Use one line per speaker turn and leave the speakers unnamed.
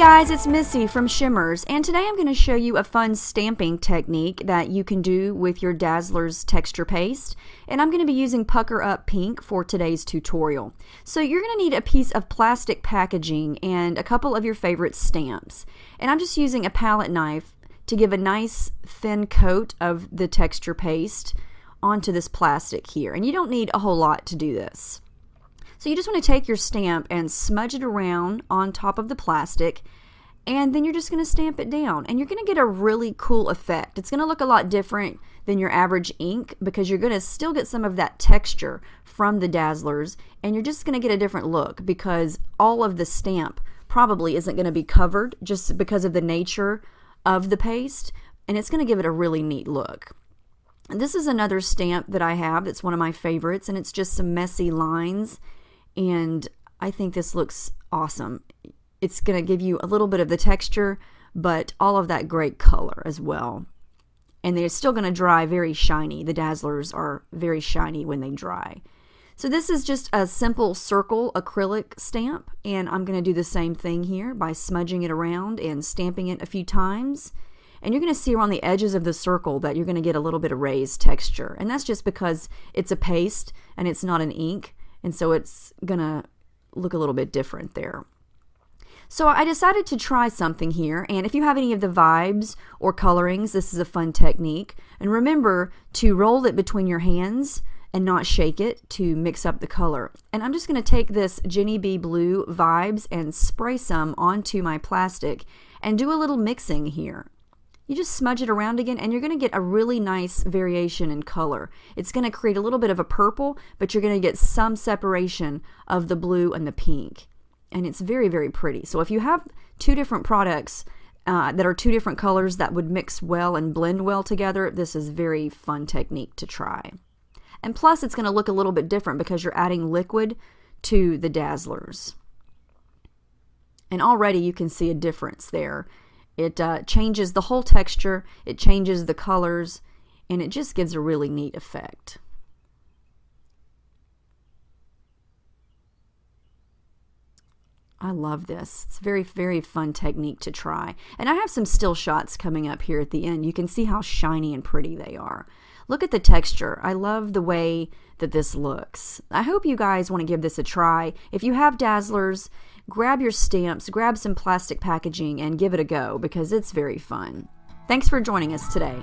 guys, it's Missy from Shimmerz, and today I'm going to show you a fun stamping technique that you can do with your Dazzlerz texture paste, and I'm going to be using Pucker Up Pink for today's tutorial. So you're going to need a piece of plastic packaging and a couple of your favorite stamps, and I'm just using a palette knife to give a nice thin coat of the texture paste onto this plastic here, and you don't need a whole lot to do this. So you just want to take your stamp and smudge it around on top of the plastic, and then you're just going to stamp it down, and you're going to get a really cool effect. It's going to look a lot different than your average ink because you're going to still get some of that texture from the Dazzlerz, and you're just going to get a different look because all of the stamp probably isn't going to be covered just because of the nature of the paste, and it's going to give it a really neat look. This is another stamp that I have that's one of my favorites, and it's just some messy lines. And I think this looks awesome. It's going to give you a little bit of the texture, but all of that great color as well. And they're still going to dry very shiny. The Dazzlerz are very shiny when they dry. So this is just a simple circle acrylic stamp, and I'm going to do the same thing here by smudging it around and stamping it a few times. And you're going to see around the edges of the circle that you're going to get a little bit of raised texture. And that's just because it's a paste and it's not an ink. And so it's gonna look a little bit different there. So I decided to try something here, and if you have any of the vibes or colorings, this is a fun technique. And remember to roll it between your hands and not shake it to mix up the color. And I'm just gonna take this Jenny B Blue Vibes and spray some onto my plastic and do a little mixing here. You just smudge it around again, and you're going to get a really nice variation in color. It's going to create a little bit of a purple, but you're going to get some separation of the blue and the pink. And it's very, very pretty. So if you have two different products that are two different colors that would mix well and blend well together, this is a very fun technique to try. And plus, it's going to look a little bit different because you're adding liquid to the Dazzlerz. And already you can see a difference there. It changes the whole texture, it changes the colors, and it just gives a really neat effect. I love this. It's a very, very fun technique to try. And I have some still shots coming up here at the end. You can see how shiny and pretty they are. Look at the texture. I love the way that this looks. I hope you guys want to give this a try. If you have Dazzlerz, grab your stamps, grab some plastic packaging, and give it a go because it's very fun. Thanks for joining us today.